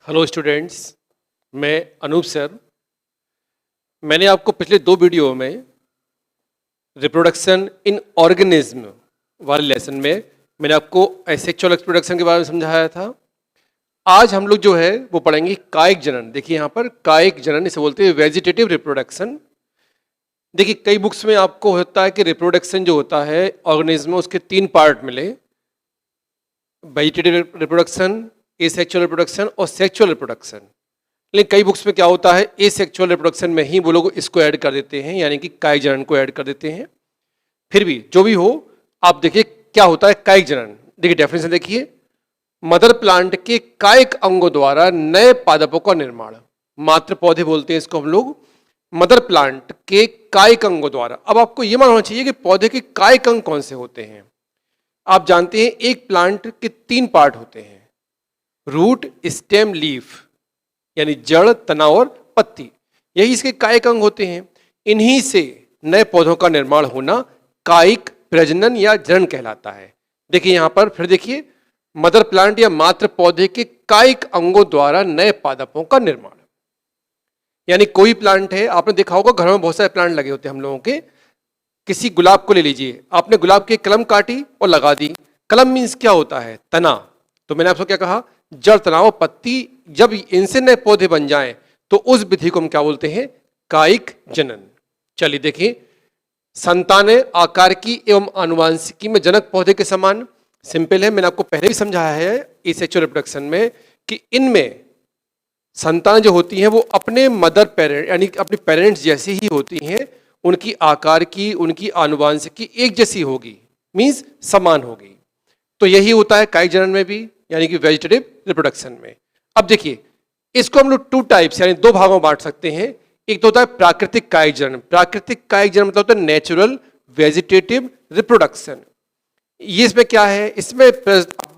Hello students, मैं Anoop sir. मैंने आपको पिछले 2 वीडियो में रिप्रोडक्शन इन ऑर्गेनिज्म वाले लेसन में मैंने आपको एसेक्सुअल रिप्रोडक्शन के बारे में समझाया था। आज हम लोग जो है वो पढ़ेंगे कायिक जनन। देखिए यहाँ पर कायिक जनन इसे बोलते हैं वेजिटेटिव रिप्रोडक्शन। देखिए कई बुक्स में आपको होता है कि रिप्रोडक्शन जो होता है ऑर्गेनिज्म में उसके 3 पार्ट मिले, वेजिटेटिव रिप्रोडक्शन, एसेक्सुअल रिप्रोडक्शन और सेक्सुअल रिप्रोडक्शन। लेकिन कई बुक्स में क्या होता है एसेक्सुअल रिप्रोडक्शन में ही वो लोग इसको ऐड कर देते हैं, यानी कि कायिक जनन को ऐड कर देते हैं। फिर भी जो भी हो, आप देखिए क्या होता है कायिक जनन। देखिए डेफिनेशन देखिए, मदर प्लांट के कायिक अंगों द्वारा नए पादपों का निर्माण। मात्र पौधे बोलते हैं इसको हम लोग, मदर प्लांट के कायिक अंगों द्वारा। अब आपको यह मालूम होना चाहिए कि पौधे के कायिक अंग कौन से होते हैं। आप जानते हैं एक प्लांट के 3 पार्ट होते हैं, रूट, स्टेम, लीफ, यानी जड़, तना और पत्ती। यही इसके कायिक अंग होते हैं। इन्हीं से नए पौधों का निर्माण होना कायिक प्रजनन या जनन कहलाता है। देखिए यहां पर फिर देखिए, मदर प्लांट या मात्र पौधे के कायिक अंगों द्वारा नए पादपों का निर्माण। यानी कोई प्लांट है, आपने देखा होगा घरों में बहुत सारे प्लांट लगे होते हैं हम लोगों के। किसी गुलाब को ले लीजिए, आपने गुलाब की कलम काटी और लगा दी। कलम मीन्स क्या होता है? तना। तो मैंने आपको क्या कहा? जड़, तना और पत्ती। जब इनसे नए पौधे बन जाएं तो उस विधि को हम क्या बोलते हैं? कायिक जनन। चलिए देखिए, संतानें आकार की एवं आनुवांशिकी में जनक पौधे के समान। सिंपल है, मैंने आपको पहले भी समझाया है एसेक्सुअल रिप्रोडक्शन में कि इनमें संतान जो होती हैं वो अपने मदर पेरेंट यानी अपने पेरेंट्स जैसी ही होती हैं। उनकी आकार की, उनकी आनुवांशिकी एक जैसी होगी, मीन्स समान होगी। तो यही होता है कायिक जनन में भी, यानी कि वेजिटेटिव रिप्रोडक्शन में। अब देखिए, इसको हम लोग 2 टाइप्स यानी 2 भागों में बांट सकते हैं। एक तो होता है प्राकृतिक कायिक जनन। प्राकृतिक कायिक जनन मतलब होता है नेचुरल वेजिटेटिव रिप्रोडक्शन। ये इसमें क्या है? इसमें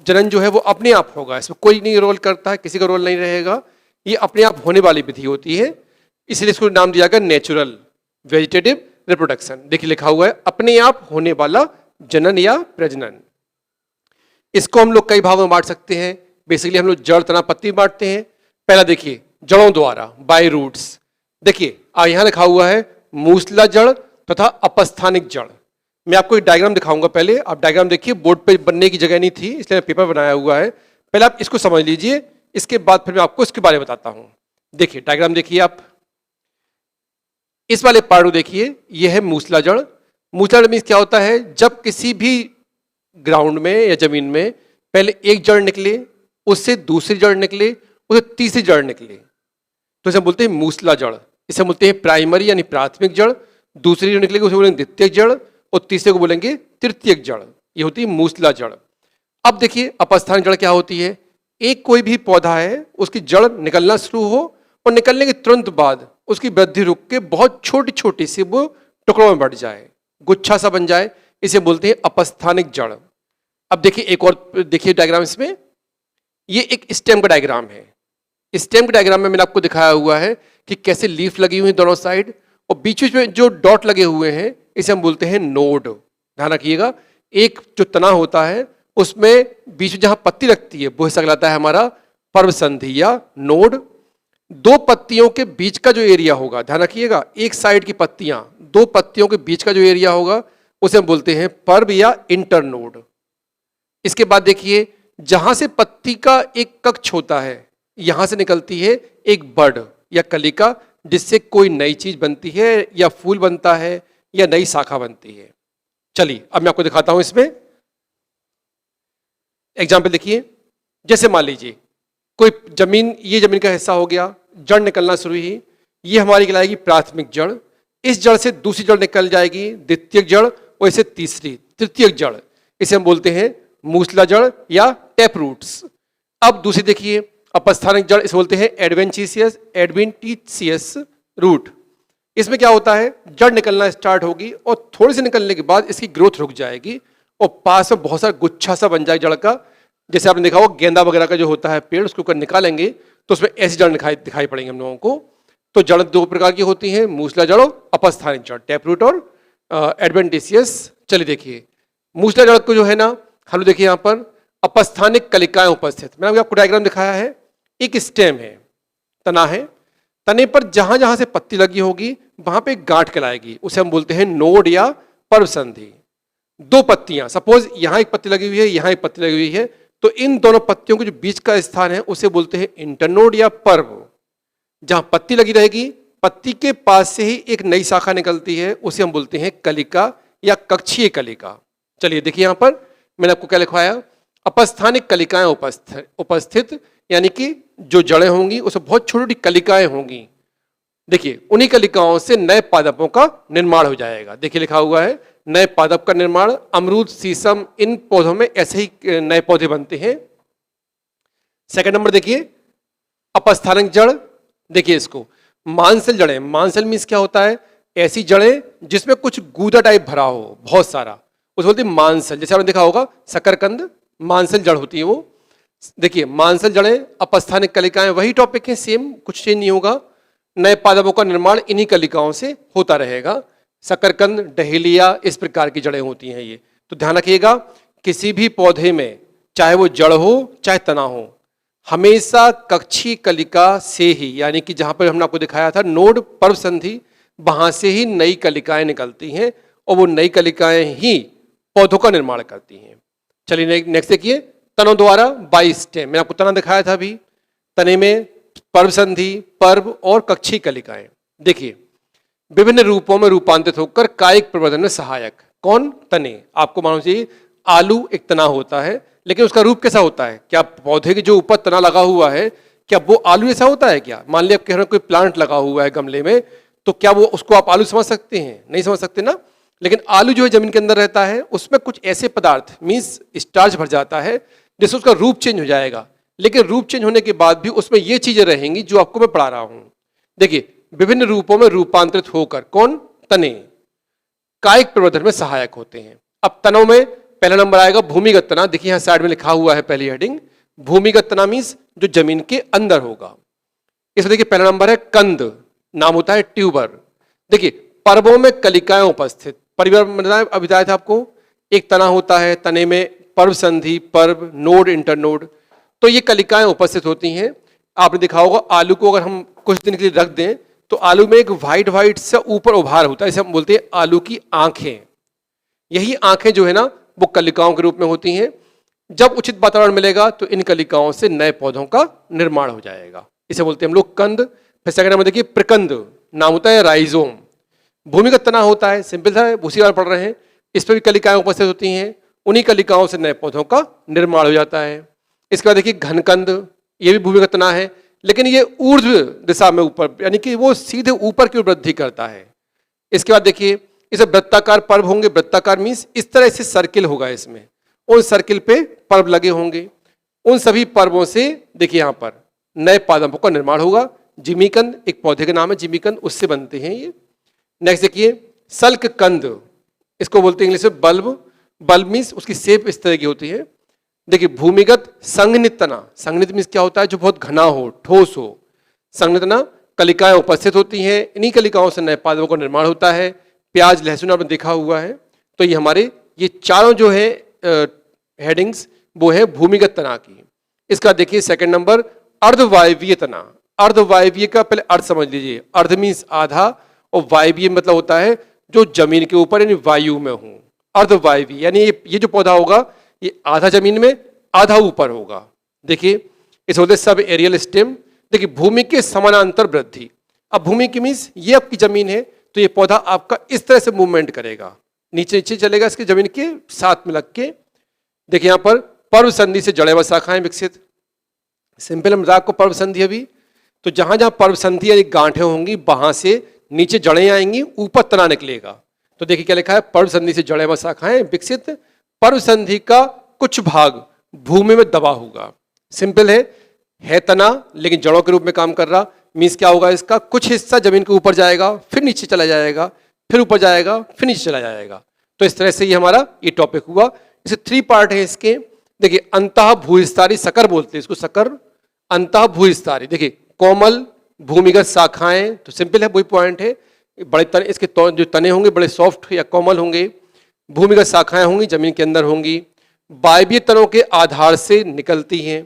जनन जो है वो अपने आप होगा, इसमें कोई नहीं रोल करता है, किसी का रोल नहीं रहेगा। ये अपने आप होने वाली विधि होती है, इसलिए इसको नाम दिया गया नेचुरल वेजिटेटिव रिप्रोडक्शन। देखिए लिखा हुआ है अपने आप होने वाला जनन या प्रजनन। इसको हम लोग कई भागों में बांट सकते हैं। बेसिकली हम लोग जड़, तना, पत्ती बांटते हैं। पहला देखिए, जड़ों द्वारा, बाय रूट्स। देखिए यहां लिखा हुआ है मूसला जड़ तथा अपस्थानिक जड़। मैं आपको एक डायग्राम दिखाऊंगा। पहले आप डायग्राम देखिए, बोर्ड पे बनने की जगह नहीं थी इसलिए पेपर बनाया हुआ है। पहले आप इसको समझ लीजिए, इसके बाद फिर मैं आपको इसके बारे में बताता हूं। देखिए डायग्राम देखिए आप, इस वाले पार्ट को देखिए, यह है मूसला जड़। मूसला जड़ मीन्स क्या होता है? जब किसी भी ग्राउंड में या जमीन में पहले एक जड़ निकले, उससे दूसरी जड़ निकले, उससे तीसरी जड़ निकले, तो इसे बोलते हैं मूसला जड़। इसे बोलते हैं प्राइमरी यानी प्राथमिक जड़। दूसरी जो निकलेगी उसे बोलेंगे द्वितीयक जड़ और तीसरे को बोलेंगे तृतीयक जड़। ये होती है मूसला जड़। अब देखिए अपस्थानिक जड़ क्या होती है? एक कोई भी पौधा है, उसकी जड़ निकलना शुरू हो और निकलने के तुरंत बाद उसकी वृद्धि रुक के बहुत छोटी छोटी सी वो टुकड़ों में बढ़ जाए, गुच्छा सा बन जाए, इसे बोलते हैं अपस्थानिक जड़। अब देखिए एक और देखिए डायग्राम, इसमें ये एक स्टेम का डायग्राम है। स्टेम के डायग्राम में मैंने आपको दिखाया हुआ है कि कैसे लीफ लगी हुई है दोनों साइड, और बीच बीच में जो डॉट लगे हुए हैं इसे हम बोलते हैं नोड। ध्यान रखिएगा, एक जो तना होता है उसमें बीच में जहां पत्ती लगती है वो हिस्सा कहलाता है हमारा पर्व संधि या नोड। 2 पत्तियों के बीच का जो एरिया होगा, ध्यान रखिएगा, एक साइड की पत्तियां, 2 पत्तियों के बीच का जो एरिया होगा उसे हम बोलते हैं पर्व या इंटरनोड। इसके बाद देखिए, जहां से पत्ती का एक कक्ष होता है, यहां से निकलती है एक बड या कलिका, जिससे कोई नई चीज बनती है या फूल बनता है या नई शाखा बनती है। चलिए अब मैं आपको दिखाता हूं। इसमें एग्जाम्पल देखिए, जैसे मान लीजिए कोई जमीन, ये जमीन का हिस्सा हो गया, जड़ निकलना शुरू हुई, ये हमारी कहलाएगी प्राथमिक जड़। इस जड़ से दूसरी जड़ निकल जाएगी द्वितीयक जड़, और इसे तीसरी तृतीयक जड़, इसे हम बोलते हैं मूसला जड़ या टैप रूट्स। अब दूसरी देखिए अपस्थानिक जड़, इसे बोलते हैं एडवेंटिशियस रूट। इसमें क्या होता है? जड़ निकलना स्टार्ट होगी और थोड़ी सी निकलने के बाद इसकी ग्रोथ रुक जाएगी और पास में बहुत सारा गुच्छा सा बन जाएगा जड़ का। जैसे आपने देखा होगा गेंदा वगैरह का जो होता है पेड़, उसको ऊपर निकालेंगे तो उसमें ऐसी जड़ दिखाई पड़ेंगे हम लोगों को। तो जड़ 2 प्रकार की होती हैं, मूसला जड़ और अपस्थानिक जड़, टैप रूट और एडवेंटिशियस। चलिए देखिए, मूसला जड़ को जो है ना, हम लोग देखिए यहाँ पर अपस्थानिक कलिकाएं उपस्थित। मैंने आपको डायग्राम दिखाया है, एक स्टेम है, तना है, तने पर जहां जहां से पत्ती लगी होगी वहां पे एक गांठ कहलाएगी, उसे हम बोलते हैं नोड या पर्व संधि। दो पत्तियां, सपोज यहां एक पत्ती लगी हुई है, यहां एक पत्ती लगी हुई है, तो इन दोनों पत्तियों के जो बीच का स्थान है उसे बोलते हैं इंटरनोड या पर्व। जहां पत्ती लगी रहेगी, पत्ती के पास से ही एक नई शाखा निकलती है, उसे हम बोलते हैं कलिका या कक्षीय कलिका। चलिए देखिए यहां पर मैंने आपको क्या लिखवाया, अपस्थानिक कलिकाएं उपस्थित, यानी कि जो जड़ें होंगी उसमें बहुत छोटी छोटी कलिकाएं होंगी। देखिए उन्हीं कलिकाओं से नए पादपों का निर्माण हो जाएगा। देखिए लिखा हुआ है नए पादप का निर्माण, अमरूद, शीशम, इन पौधों में ऐसे ही नए पौधे बनते हैं। सेकंड नंबर देखिए अपस्थानिक जड़, देखिए इसको मांसल जड़ें, मांसल मीन्स क्या होता है, ऐसी जड़ें जिसमें कुछ गूदा टाइप भरा हो बहुत सारा, उसे बोलते हैं मांसल। जैसे आपने देखा होगा शकरकंद मांसल जड़ होती है वो। देखिए मांसल जड़ें, अपस्थानिक कलिकाएं, वही टॉपिक है, सेम, कुछ चेंज नहीं होगा। नए पादपों का निर्माण इन्हीं कलिकाओं से होता रहेगा। शकरकंद, डहेलिया, इस प्रकार की जड़ें होती हैं ये। तो ध्यान रखिएगा किसी भी पौधे में चाहे वो जड़ हो चाहे तना हो, हमेशा कक्षीय कलिका से ही, यानी कि जहां पर हमने आपको दिखाया था नोड पर्व संधि, वहां से ही नई कलिकाएं निकलती हैं और वो नई कलिकाएं ही पौधों का निर्माण करती हैं। चलिए नेक्स्ट देखिए तनों द्वारा बाई स्टेम, मैंने आपको तना दिखाया था अभी। तने में पर्व संधि, पर्व और कक्षीय कलिकाएं। देखिए विभिन्न रूपों में रूपांतरित होकर कायिक प्रवर्धन में सहायक। कौन? तने। आपको मालूम चाहिए आलू एक तना होता है, लेकिन उसका रूप कैसा होता है? क्या पौधे के जो ऊपर तना लगा हुआ है क्या वो आलू जैसा होता है क्या? मान लिया आप कह रहे हो कोई प्लांट लगा हुआ है गमले में, तो क्या वो उसको आप आलू समझ सकते हैं? नहीं समझ सकते ना। लेकिन आलू जो है जमीन के अंदर रहता है, उसमें कुछ ऐसे पदार्थ मीन्स स्टार्च भर जाता है जिससे उसका रूप चेंज हो जाएगा। लेकिन रूप चेंज होने के बाद भी उसमें ये चीजें रहेंगी जो आपको मैं पढ़ा रहा हूं। देखिए विभिन्न रूपों में रूपांतरित होकर कौन? तने कायिक प्रवर्धन में सहायक होते हैं। अब तनों में पहला नंबर आएगा भूमिगत तना। देखिए यहां साइड में लिखा हुआ है पहली हेडिंग, भूमिगत तना मीन्स जो जमीन के अंदर होगा। इसमें देखिए पहला नंबर है कंद, नाम होता है ट्यूबर। देखिए पर्वों में कलिकाएं उपस्थित, परिवार में अभी बताया था आपको, एक तना होता है, तने में पर्व संधि, पर्व, नोड, इंटरनोड, तो ये कलिकाएं उपस्थित होती हैं। आपने देखा होगा आलू को अगर हम कुछ दिन के लिए रख दें तो आलू में एक व्हाइट व्हाइट सा ऊपर उभार होता है, इसे हम बोलते हैं आलू की आंखें। यही आंखें जो है ना वो कलिकाओं के रूप में होती हैं। जब उचित वातावरण मिलेगा तो इन कलिकाओं से नए पौधों का निर्माण हो जाएगा, इसे बोलते हैं हम लोग कंद। फिर सेकंड नंबर देखिए प्रकंद, नाम होता है राइजोम। भूमिगत तना होता है, सिंपल था, उसी बार पढ़ रहे हैं। इस पर भी कलिकाएं उपस्थित होती हैं, उन्हीं कलिकाओं से नए पौधों का निर्माण हो जाता है। इसके बाद देखिए घनकंद, ये भी भूमिगत तना है, लेकिन ये ऊर्ध्व दिशा में ऊपर, यानी कि वो सीधे ऊपर की ओर वृद्धि करता है। इसके बाद देखिए इसे वृत्ताकार पर्व होंगे, वृत्ताकार मीन्स इस तरह से सर्किल होगा, इसमें उन सर्किल पे पर्व लगे होंगे। उन सभी पर्वों से देखिए यहाँ पर नए पादपों का निर्माण होगा। जिमीकंद एक पौधे का नाम है, जिमीकंद, उससे बनते हैं ये। नेक्स्ट देखिए सल्क कंद, इसको बोलते हैं इंग्लिश में बल्ब। बल्ब मीन्स उसकी शेप इस तरह की होती है। देखिए भूमिगत संघनित तना, संघनित मीन्स क्या होता है? जो बहुत घना हो, ठोस हो। संघनित तना कलिकाएं उपस्थित होती हैं, इन्हीं कलिकाओं से नए पादपों का निर्माण होता है। प्याज, लहसुन आपने देखा हुआ है। तो ये हमारे ये चारों जो है हेडिंग्स वो है भूमिगत तना की। इसका देखिए सेकंड नंबर अर्धवायवीय तना। अर्धवायवीय का पहले अर्थ समझ लीजिए। अर्ध मीन्स आधा और वायवीय मतलब होता है जो जमीन के ऊपर यानी वायु में हूं। अर्धवायवीय यानी ये जो पौधा होगा ये आधा जमीन में आधा ऊपर होगा। देखिए इसे बोलते सब एरियल स्टेम। देखिए भूमि के समानांतर वृद्धि। अब भूमि की मीन्स ये आपकी जमीन है तो ये पौधा आपका इस तरह से मूवमेंट करेगा, नीचे नीचे चलेगा इसकी जमीन के साथ में लग के। देखिए यहाँ पर पर्व संधि से जड़ें व शाखाएं विकसित। सिंपल मजाक को पर्व संधि अभी तो जहां जहां पर्व संधि यानी गांठें होंगी वहां से नीचे जड़ें आएंगी, ऊपर तना निकलेगा। तो देखिए क्या लिखा है, पर्व संधि से जड़ें व शाखाएं विकसित। पर्व संधि का कुछ भाग भूमि में दबा होगा। सिंपल है तना लेकिन जड़ों के रूप में काम कर रहा। मीन्स क्या होगा, इसका कुछ हिस्सा जमीन के ऊपर जाएगा, फिर नीचे चला जाएगा, फिर ऊपर जाएगा, फिर नीचे चला जाएगा। तो इस तरह से ये हमारा ये टॉपिक हुआ। इसे 3 पार्ट है इसके। देखिए अंतः भूविस्तारी, सकर बोलते हैं इसको, सकर। अंतः भूविस्तारी देखिए कोमल भूमिगत शाखाएं, तो सिंपल है वही पॉइंट है। बड़े तने इसके जो तने होंगे बड़े सॉफ्ट या कोमल होंगे। भूमिगत शाखाएं होंगी, जमीन के अंदर होंगी। वायवीय तनों के आधार से निकलती हैं।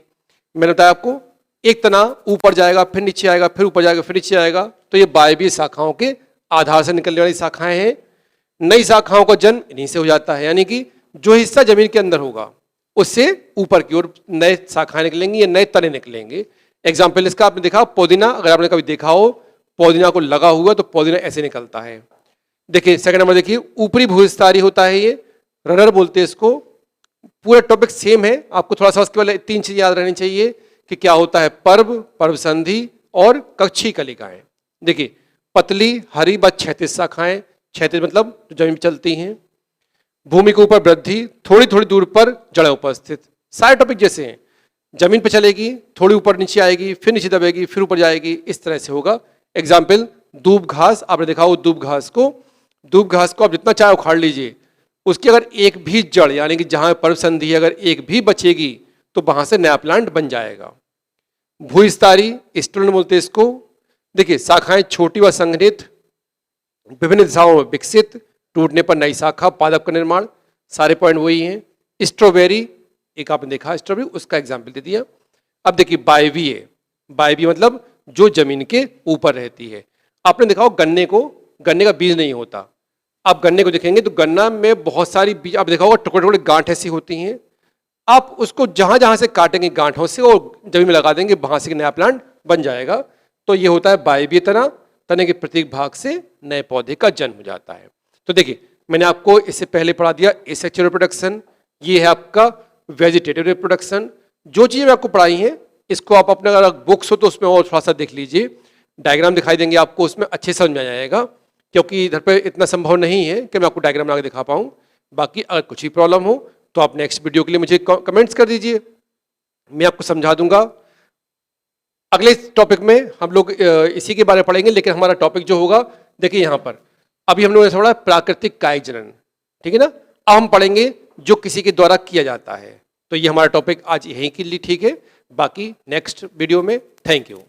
मैंने बताया आपको एक तना ऊपर जाएगा फिर नीचे आएगा, फिर ऊपर जाएगा फिर नीचे आएगा, तो ये वायवीय शाखाओं के आधार से निकलने वाली शाखाएं हैं। नई शाखाओं का जन्म इन्हीं से हो जाता है, यानी कि जो हिस्सा जमीन के अंदर होगा उससे ऊपर की ओर नए शाखाएं निकलेंगी या नए तने निकलेंगे। एग्जाम्पल इसका आपने देखा पुदीना, अगर आपने कभी देखा हो पुदीना को लगा हुआ तो पुदीना ऐसे निकलता है। देखिए सेकंड नंबर, देखिए ऊपरी भूविस्तारी होता है, ये रनर बोलते हैं इसको। पूरा टॉपिक सेम है, आपको थोड़ा सा उसके वाले 3 चीज याद रहनी चाहिए कि क्या होता है पर्व, पर्व संधि और कक्षीय कलिकाएं। देखिए पतली हरी व क्षैतिज शाखाएं, क्षैतिज मतलब जो जमीन में चलती हैं। भूमि के ऊपर वृद्धि, थोड़ी थोड़ी दूर पर जड़ उपस्थित। सारे टॉपिक जैसे हैं, जमीन पर चलेगी, थोड़ी ऊपर नीचे आएगी, फिर नीचे दबेगी, फिर ऊपर जाएगी, इस तरह से होगा। एग्जाम्पल दूब घास, आपने देखा हो दूब घास को आप जितना चाहे उखाड़ लीजिए, उसकी अगर एक भी जड़ यानी कि जहां पर्व संधि अगर एक भी बचेगी तो वहां से नया प्लांट बन जाएगा। भूविस्तारी स्टोलन बोलते हैं इसको। देखिए शाखाएं छोटी व संघनित, विभिन्न दिशाओं में विकसित, टूटने पर नई शाखा, पादप का निर्माण, सारे पॉइंट वही हैं। स्ट्रॉबेरी, एक आपने देखा स्ट्रॉबेरी, उसका एग्जाम्पल दे दिया। अब देखिए वायवीय, वायवीय मतलब जो जमीन के ऊपर रहती है। आपने देखा हो गन्ने का बीज नहीं होता। आप गन्ने को देखेंगे तो गन्ना में बहुत सारी बीज, आप देखा होगा टुकड़े टुकड़े गांठ ऐसी होती हैं। आप उसको जहां जहां से काटेंगे गांठों से और जमीन में लगा देंगे, वहां से नया प्लांट बन जाएगा। तो ये होता है वायवीय तना, तने के प्रत्येक भाग से नए पौधे का जन्म हो जाता है। तो देखिए मैंने आपको इससे पहले पढ़ा दिया एसेक्सुअल रिप्रोडक्शन, ये है आपका वेजिटेटिव रिप्रोडक्शन। जो चीजें मैं आपको पढ़ाई हैं इसको आप अपने अगर बुक्स हो तो उसमें और थोड़ा सा देख लीजिए, डायग्राम दिखाई देंगे आपको, उसमें अच्छे समझ में आ जाएगा, क्योंकि इधर पे इतना संभव नहीं है कि मैं आपको डायग्राम लगा दिखा पाऊँ। बाकी अगर कुछ ही प्रॉब्लम हो तो आप नेक्स्ट वीडियो के लिए मुझे कमेंट्स कर दीजिए, मैं आपको समझा दूंगा। अगले टॉपिक में हम लोग इसी के बारे में पढ़ेंगे, लेकिन हमारा टॉपिक जो होगा देखिए यहाँ पर अभी हम लोगों ने थोड़ा प्राकृतिक कायिक जनन, ठीक है ना। अब हम पढ़ेंगे जो किसी के द्वारा किया जाता है। तो ये हमारा टॉपिक आज यहीं के लिए ठीक है, बाकी नेक्स्ट वीडियो में। Thank you.